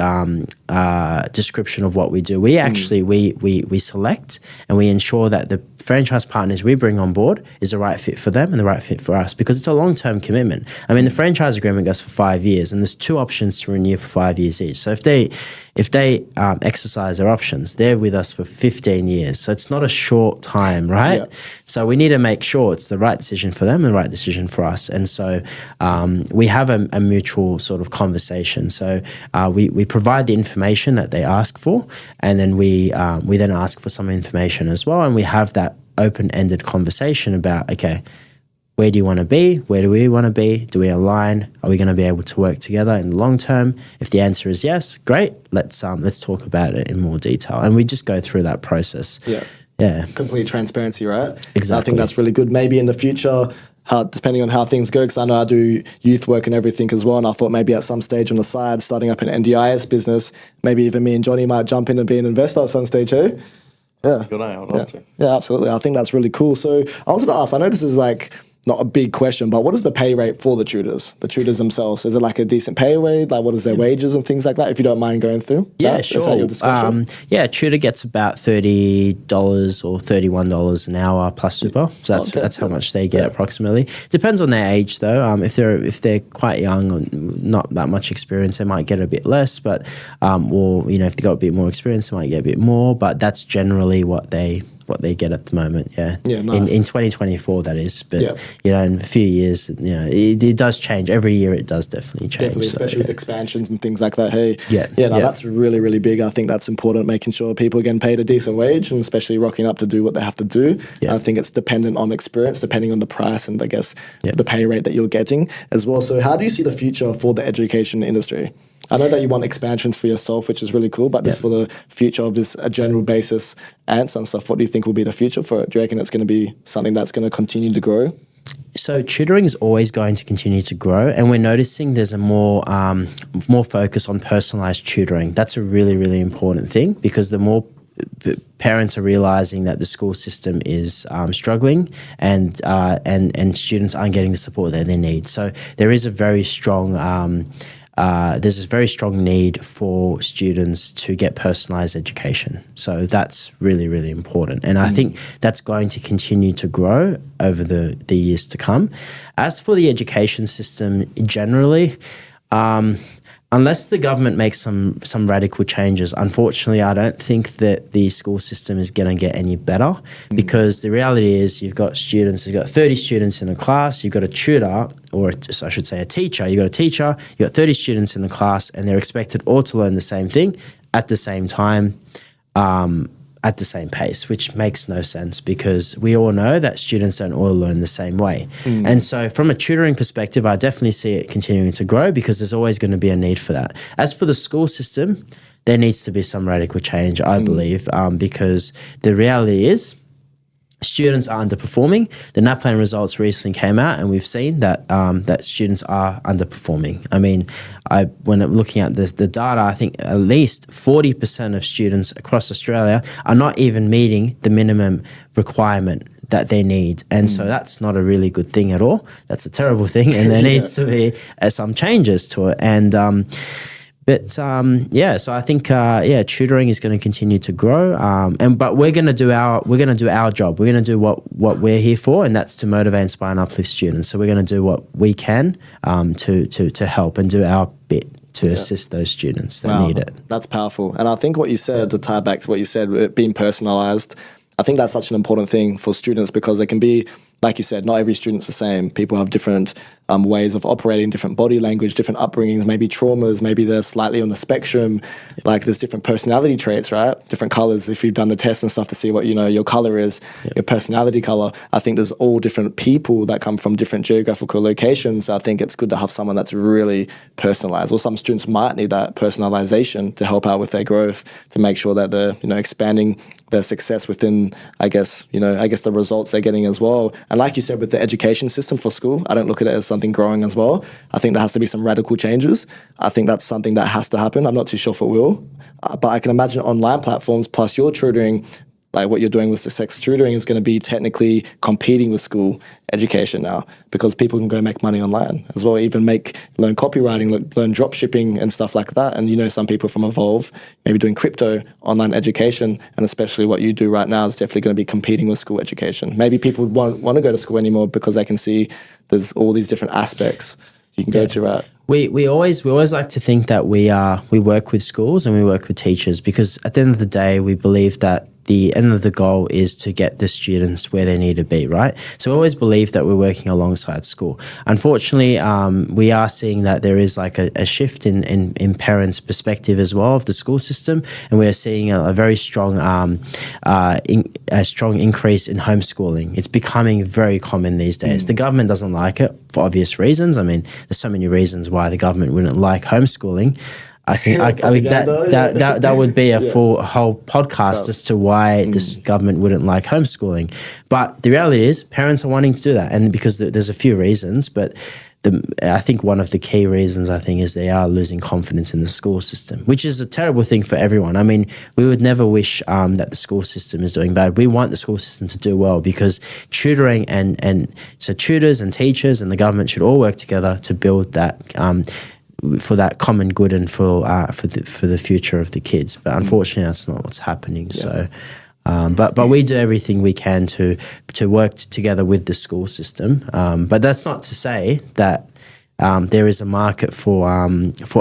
description of what we do. We actually we select and we ensure that the franchise partners we bring on board is the right fit for them and the right fit for us, because it's a long-term commitment. I mean, the franchise agreement goes for 5 years, and there's 2 options to renew for 5 years each. So if they exercise their options, they're with us for 15 years. So it's not a short time, right? Yeah. So we need to make sure it's the right decision for them and the right decision for us. And so we have a mutual sort of conversation. So we provide the information that they ask for, and then we then ask for some information as well, and we have that open-ended conversation about, okay, where do you want to be? Where do we want to be? Do we align? Are we going to be able to work together in the long term? If the answer is yes, great. Let's talk about it in more detail, and we just go through that process. Yeah. Complete transparency, right? Exactly. I think that's really good. Maybe in the future, depending on how things go, because I know I do youth work and everything as well, and I thought maybe at some stage on the side, starting up an NDIS business, maybe even me and Johnny might jump in and be an investor at some stage, eh? Yeah. Good idea. I'd love to. Yeah, absolutely. I think that's really cool. So I wanted to ask, I know this is like not a big question, but what is the pay rate for the tutors themselves? Is it like a decent pay rate? Like, what is their wages and things like that, if you don't mind going through? Yeah, sure. Is that your discretion? Tutor gets about $30 or $31 an hour plus super. So that's how much they get approximately. Depends on their age though. If they're quite young or not that much experience, they might get a bit less. But or if they got a bit more experience, they might get a bit more. But that's generally what they get at the moment. Yeah. Nice. In 2024, that is. But in a few years, it does change. Every year it does definitely change. Definitely, especially with expansions and things like that. Hey. Yeah. That's really, really big. I think that's important, making sure people are getting paid a decent wage, and especially rocking up to do what they have to do. I think it's dependent on experience, depending on the price and I guess the pay rate that you're getting as well. So how do you see the future for the education industry? I know that you want expansions for yourself, which is really cool, but just for the future of this a general basis answer and stuff, what do you think will be the future for it? Do you reckon it's going to be something that's going to continue to grow? So tutoring is always going to continue to grow, and we're noticing there's a more focus on personalized tutoring. That's a really, really important thing, because the more parents are realizing that the school system is struggling, and students aren't getting the support that they need. So there is a very strong there's a very strong need for students to get personalized education. So that's really, really important. And I think that's going to continue to grow over the years to come. As for the education system generally, unless the government makes some radical changes, unfortunately, I don't think that the school system is going to get any better, because the reality is you've got 30 students in a class, you've got a tutor, or I should say a teacher, you've got 30 students in the class, and they're expected all to learn the same thing at the same time, at the same pace, which makes no sense, because we all know that students don't all learn the same way. And so from a tutoring perspective, I definitely see it continuing to grow, because there's always going to be a need for that. As for the school system, there needs to be some radical change, I believe, because the reality is students are underperforming. The NAPLAN results recently came out, and we've seen that that students are underperforming. I mean, when I'm looking at the data, I think at least 40% of students across Australia are not even meeting the minimum requirement that they need. And so that's not a really good thing at all. That's a terrible thing, and there needs to be some changes to it. And so I think tutoring is going to continue to grow, but we're going to do our job. We're going to do what we're here for, and that's to motivate, inspire, and uplift students. So we're going to do what we can to help and do our bit to assist those students that need it. That's powerful. And I think what you said, to tie back to what you said, it being personalized, I think that's such an important thing for students, because they can be, like you said, not every student's the same. People have different ways of operating, different body language, different upbringings, maybe traumas, maybe they're slightly on the spectrum. Like there's different personality traits, right? Different colors. If you've done the test and stuff to see what, your color is, your personality color, I think there's all different people that come from different geographical locations. So I think it's good to have someone that's really personalized, or some students might need that personalization to help out with their growth, to make sure that they're, expanding their success within, I guess the results they're getting as well. And like you said, with the education system for school, I don't look at it as something growing as well. I think there has to be some radical changes. I think that's something that has to happen. I'm not too sure if it will, but I can imagine online platforms plus your tutoring, like what you're doing with Success Tutoring, is going to be technically competing with school education now, because people can go make money online as well, even learn copywriting, learn drop shipping and stuff like that. And some people from Evolve maybe doing crypto online education, and especially what you do right now is definitely going to be competing with school education. Maybe people won't want to go to school anymore because they can see there's all these different aspects you can go to, right? We always like to think that we work with schools and we work with teachers, because at the end of the day, we believe that the end of the goal is to get the students where they need to be, right? So we always believe that we're working alongside school. Unfortunately, we are seeing that there is like a shift in parents' perspective as well of the school system, and we are seeing a very strong increase in homeschooling. It's becoming very common these days. The government doesn't like it for obvious reasons. I mean, there's so many reasons why the government wouldn't like homeschooling. I think that would be a whole podcast as to why this government wouldn't like homeschooling. But the reality is parents are wanting to do that, and because there's a few reasons, but I think one of the key reasons is they are losing confidence in the school system, which is a terrible thing for everyone. I mean, we would never wish that the school system is doing bad. We want the school system to do well, because tutoring and so tutors and teachers and the government should all work together to build that for that common good and for the future of the kids. But unfortunately, that's not what's happening. So, but we do everything we can to work together with the school system. But that's not to say that there is a market for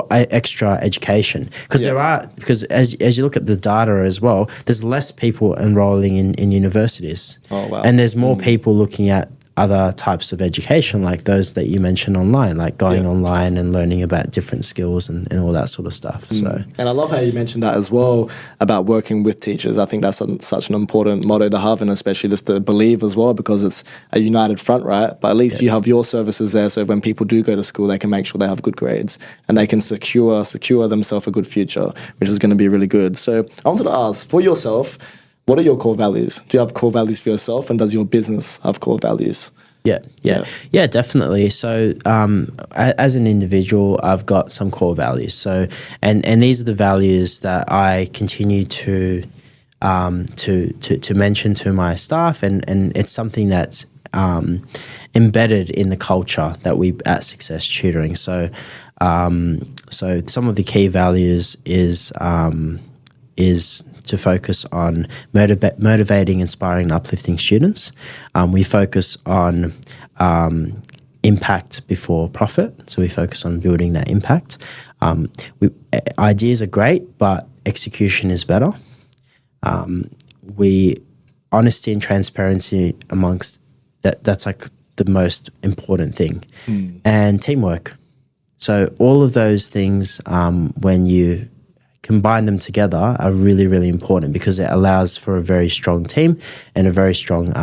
extra education, because as you look at the data as well, there's less people enrolling in universities. Oh, wow. And there's more people looking at other types of education, like those that you mentioned online, like going online and learning about different skills and all that sort of stuff. So, and I love how you mentioned that as well about working with teachers. I think that's such an important motto to have, and especially just to believe as well, because it's a united front, right? But at least you have your services there, so when people do go to school, they can make sure they have good grades and they can secure themselves a good future, which is going to be really good. So I wanted to ask, for yourself, what are your core values? Do you have core values for yourself, and does your business have core values? Yeah, definitely. So as an individual, I've got some core values. So and these are the values that I continue to mention to my staff, and it's something that's embedded in the culture that we at Success Tutoring. So So some of the key values is to focus on motivating, inspiring, and uplifting students. We focus on impact before profit. So we focus on building that impact. Ideas are great, but execution is better. Honesty and transparency amongst that's like the most important thing. And teamwork. So all of those things, when you combine them together, are really, really important because it allows for a very strong team and a very strong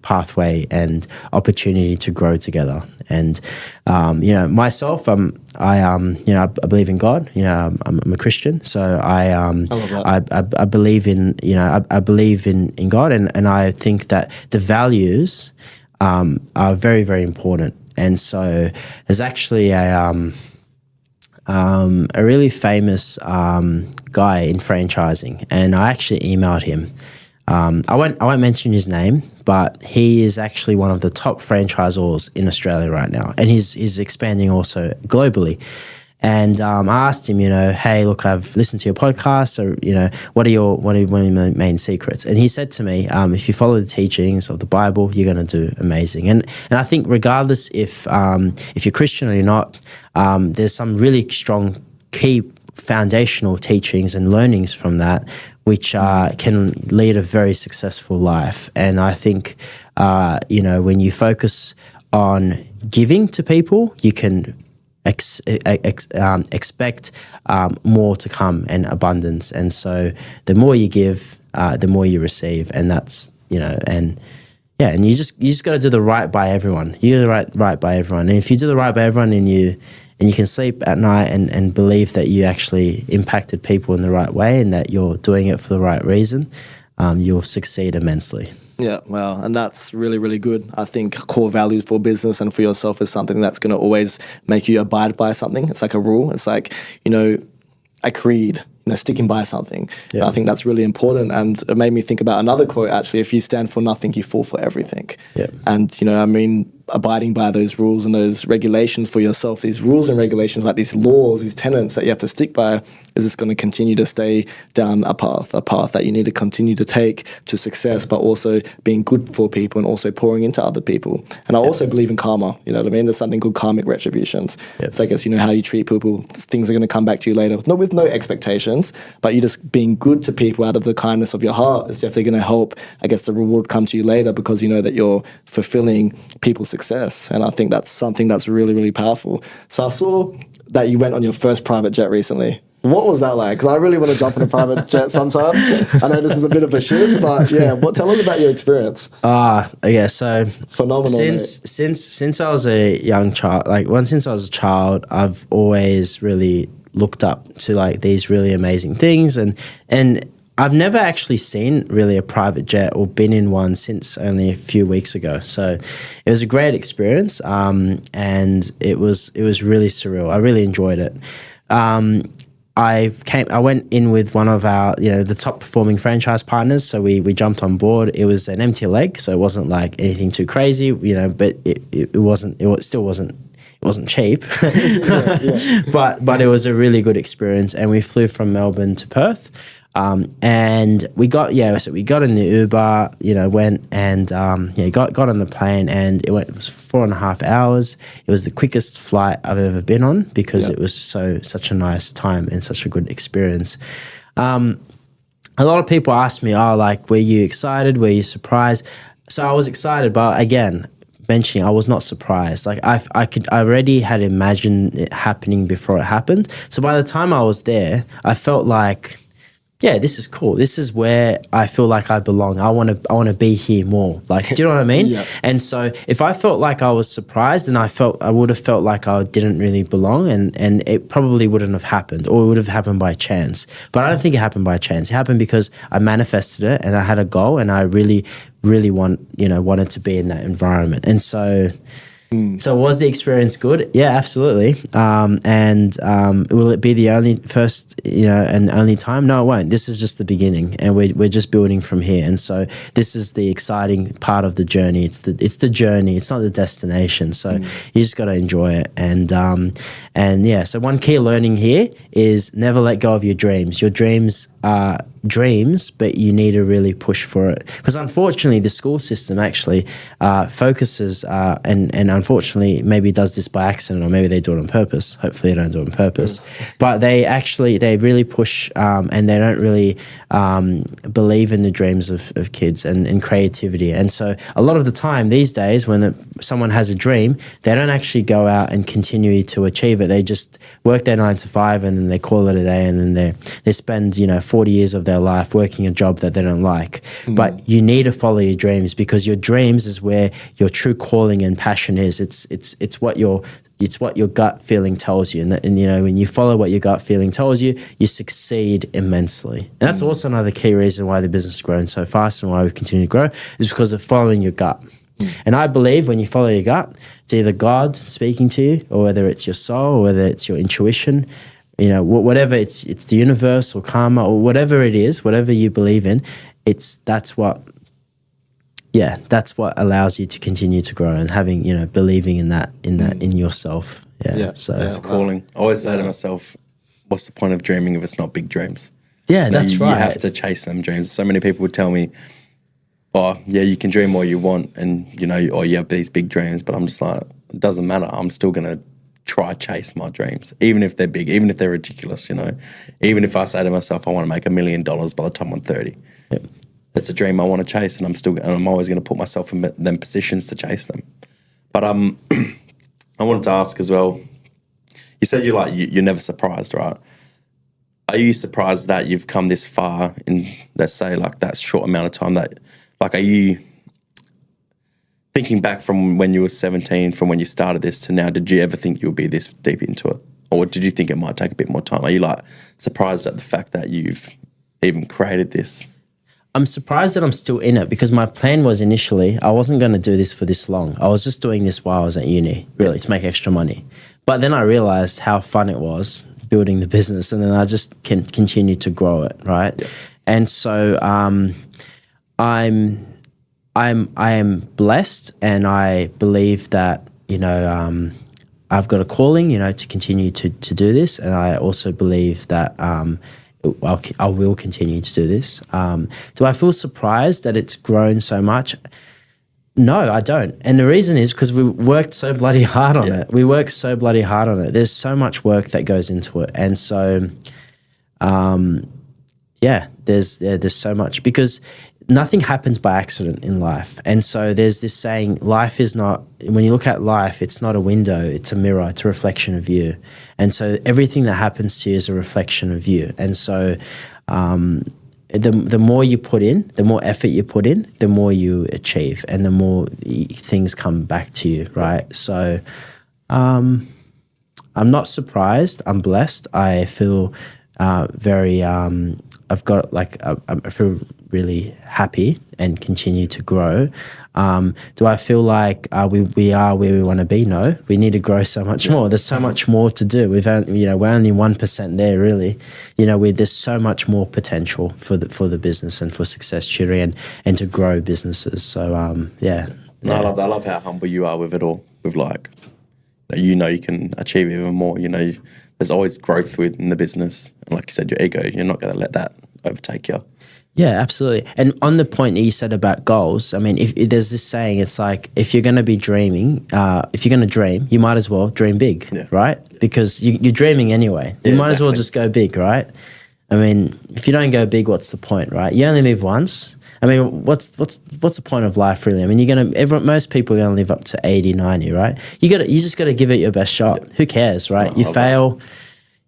pathway and opportunity to grow together. And myself, I believe in God. I'm a Christian, so I believe in I believe in God, and I think that the values are very, very important. And so there's actually a really famous guy in franchising, and I actually emailed him. I won't mention his name, but he is actually one of the top franchisors in Australia right now, and he's expanding also globally. And I asked him, hey, look, I've listened to your podcast. So, what are your main secrets? And he said to me, if you follow the teachings of the Bible, you're going to do amazing. And I think regardless if you're Christian or you're not, there's some really strong key foundational teachings and learnings from that, which can lead a very successful life. And I think, when you focus on giving to people, you can expect more to come and abundance. And so the more you give, the more you receive. And that's, and you just got to do the right by everyone. You do the right by everyone. And if you do the right by everyone and you can sleep at night and believe that you actually impacted people in the right way and that you're doing it for the right reason, you'll succeed immensely. Yeah, wow. And that's really, really good. I think core values for business and for yourself is something that's going to always make you abide by something. It's like a rule. It's like, a creed, sticking by something. Yeah. I think that's really important. And it made me think about another quote, actually. If you stand for nothing, you fall for everything. Yeah. And, abiding by those rules and those regulations for yourself, these rules and regulations, like these laws, these tenets that you have to stick by, is just going to continue to stay down a path that you need to continue to take to success, but also being good for people and also pouring into other people. And I also believe in karma, you know what I mean? There's something called karmic retributions. Yep. So I guess, how you treat people, things are going to come back to you later, not with no expectations, but you just being good to people out of the kindness of your heart is definitely going to help, I guess, the reward come to you later because you know that you're fulfilling people's success. And I think that's something that's really, really powerful. So I saw that you went on your first private jet recently. What was that like? Because I really want to jump in a private jet sometime. I know this is a bit of a shift, but yeah, tell us about your experience. So phenomenal. Since I was a young child, since I was a child, I've always really looked up to these really amazing things, and I've never actually seen really a private jet or been in one since only a few weeks ago. So it was a great experience, and it was really surreal. I really enjoyed it. I went in with one of our, the top performing franchise partners. So we jumped on board. It was an empty leg, so it wasn't like anything too crazy, but it still wasn't cheap. yeah. But it was a really good experience, and we flew from Melbourne to Perth. And we got in the Uber, went and got on the plane, and it was 4.5 hours. It was the quickest flight I've ever been on because it was such a nice time and such a good experience. A lot of people ask me, were you excited? Were you surprised? So I was excited, but again, mentioning I was not surprised. I already had imagined it happening before it happened. So by the time I was there, I felt like, yeah, this is cool. This is where I feel like I belong. I want to be here more. Do you know what I mean? Yeah. And so if I felt like I was surprised, then I would have felt like I didn't really belong, and it probably wouldn't have happened, or it would have happened by chance. But I don't think it happened by chance. It happened because I manifested it, and I had a goal, and I really, really wanted to be in that environment. And so, So was the experience good? Yeah, absolutely. Will it be the only time? No, it won't. This is just the beginning, and we're just building from here. And so this is the exciting part of the journey. It's the journey. It's not the destination. So you just got to enjoy it. So one key learning here is never let go of your dreams. Your dreams are dreams, but you need to really push for it, because unfortunately the school system actually focuses and unfortunately maybe does this by accident, or maybe they do it on purpose. Hopefully they don't do it on purpose, but they really push and they don't really believe in the dreams of kids and creativity. And so a lot of the time these days when someone has a dream, they don't actually go out and continue to achieve it. They just work their 9 to 5 and then they call it a day, and then they spend 40 years of their life working a job that they don't like. But you need to follow your dreams, because your dreams is where your true calling and passion is. It's what your gut feeling tells you, and when you follow what your gut feeling tells you, you succeed immensely. And that's also another key reason why the business has grown so fast and why we've continued to grow, is because of following your gut. And I believe when you follow your gut, it's either God speaking to you, or whether it's your soul, or whether it's your intuition, whatever, it's the universe or karma or whatever it is, whatever you believe in, that's what allows you to continue to grow, and having, believing in that in yourself. So it's a calling. I always say to myself, what's the point of dreaming if it's not big dreams? Yeah, that's right. You have to chase them dreams. So many people would tell me, oh, yeah, you can dream all you want, and, or you have these big dreams, but I'm just like, it doesn't matter. I'm still going to try chase my dreams, even if they're big, even if they're ridiculous, Even if I say to myself, I want to make $1 million by the time I'm 30. Yep. It's a dream I want to chase, and I'm always going to put myself in them positions to chase them. But I wanted to ask as well, you said you're never surprised, right? Are you surprised that you've come this far in, let's say, like that short amount of time? Are you thinking back from when you were 17, from when you started this to now, did you ever think you would be this deep into it? Or did you think it might take a bit more time? Are you surprised at the fact that you've even created this? I'm surprised that I'm still in it, because my plan was initially, I wasn't going to do this for this long. I was just doing this while I was at uni, really, to make extra money. But then I realized how fun it was building the business, and then I just can continue to grow it, right? Yeah. And so I am blessed, and I believe that, I've got a calling, to continue to do this. And I also believe that I will continue to do this. Do I feel surprised that it's grown so much? No, I don't. And the reason is because we worked so bloody hard on it. We worked so bloody hard on it. There's so much work that goes into it. And so, there's so much, because nothing happens by accident in life. And so there's this saying, life is not, when you look at life, it's not a window, it's a mirror, it's a reflection of you. And so everything that happens to you is a reflection of you. And so the more you put in, the more effort you put in, the more you achieve, and the more things come back to you, right? So I'm not surprised. I'm blessed. I feel very, I feel really happy and continue to grow. Do I feel like we are where we want to be? No, we need to grow so much more. There's so much more to do. We're only 1% there, really. There's so much more potential for the business and for Success Tutoring and to grow businesses. So No, I love how humble you are with it all. With you can achieve even more. There's always growth within the business, and like you said, your ego, you're not going to let that overtake you. Yeah, absolutely. And on the point that you said about goals, I mean, if there's this saying, it's like, if you're going to be dreaming, if you're going to dream, you might as well dream big, right? Because you're dreaming anyway. You might as well just go big, right? I mean, if you don't go big, what's the point, right? You only live once. I mean, what's the point of life, really? I mean, most people are going to live up to 80, 90, right? You just got to give it your best shot. Yeah. Who cares, right? You fail,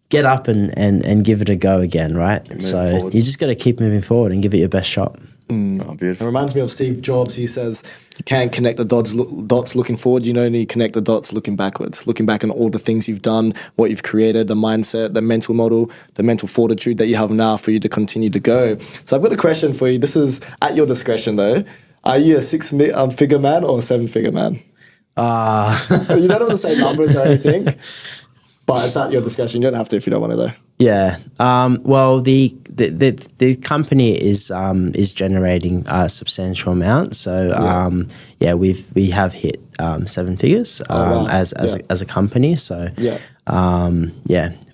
get up and give it a go again, right? So forward. You just got to keep moving forward and give it your best shot. Beautiful. It reminds me of Steve Jobs. He says, you can't connect the dots looking forward. You only connect the dots looking backwards, looking back on all the things you've done, what you've created, the mindset, the mental model, the mental fortitude that you have now for you to continue to go. So I've got a question for you. This is at your discretion, though. Are you a six-figure man or a seven-figure man? You don't have to say numbers or anything, but it's at your discretion. You don't have to if you don't want to, though. Yeah. Well, the company is generating a substantial amount. So we have hit 7 figures wow. as a company. So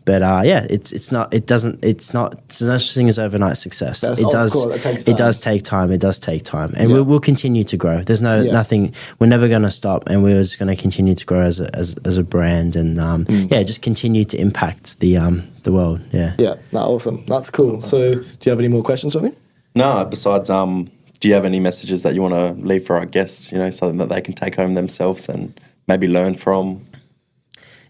But it's not there's no such thing as overnight success. Of course, it takes time. It does take time, and we'll continue to grow. There's nothing. We're never going to stop, and we're just going to continue to grow as a brand, and just continue to impact the world. Yeah. Yeah. No, awesome. That's cool. So, do you have any more questions for me? No. Besides, do you have any messages that you want to leave for our guests? You know, something that they can take home themselves and maybe learn from.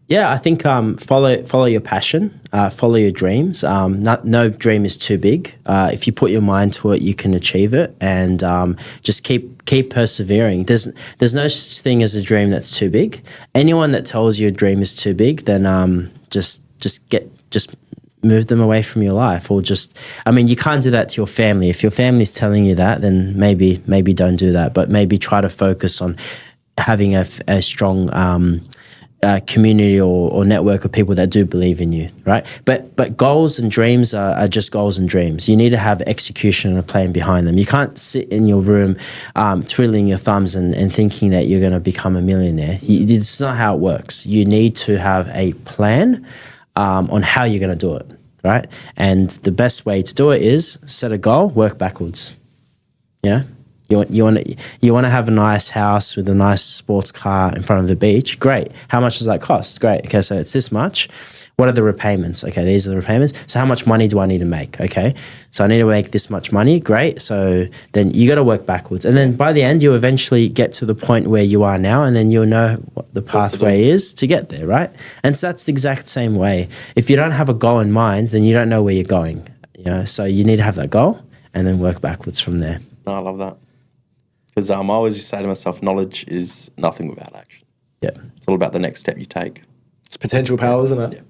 Yeah, I think follow your passion, follow your dreams. No dream is too big. If you put your mind to it, you can achieve it, and just keep persevering. There's no such thing as a dream that's too big. Anyone that tells you a dream is too big, then just move them away from your life, or you can't do that to your family. If your family's telling you that, then maybe don't do that. But maybe try to focus on having a strong community or network of people that do believe in you, right? But goals and dreams are just goals and dreams. You need to have execution and a plan behind them. You can't sit in your room twiddling your thumbs and thinking that you're going to become a millionaire. It's not how it works. You need to have a plan on how you're going to do it, right? And the best way to do it is set a goal, work backwards. Yeah. You want to have a nice house with a nice sports car in front of the beach. Great. How much does that cost? Great. Okay, so it's this much. What are the repayments? Okay, these are the repayments. So how much money do I need to make? Okay, so I need to make this much money. Great. So then you got to work backwards, and then by the end, you eventually get to the point where you are now, and then you'll know what the pathway is to get there, right? And so that's the exact same way. If you don't have a goal in mind, then you don't know where you're going. You know, so you need to have that goal and then work backwards from there. No, I love that. Because I always say to myself, knowledge is nothing without action. Yeah. It's all about the next step you take. It's potential power, isn't it?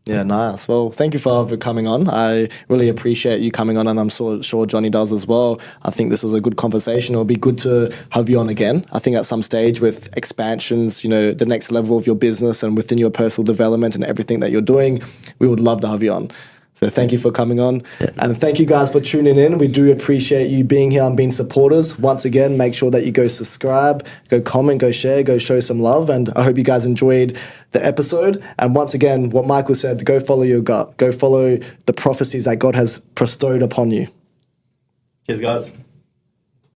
Yeah, nice. Well, thank you for coming on. I really appreciate you coming on, and I'm sure Johnny does as well. I think this was a good conversation. It'll be good to have you on again. I think at some stage with expansions, the next level of your business and within your personal development and everything that you're doing, we would love to have you on. So thank you for coming on. Yeah. And thank you guys for tuning in. We do appreciate you being here and being supporters. Once again, make sure that you go subscribe, go comment, go share, go show some love. And I hope you guys enjoyed the episode. And once again, what Michael said, go follow your gut. Go follow the prophecies that God has bestowed upon you. Cheers, guys.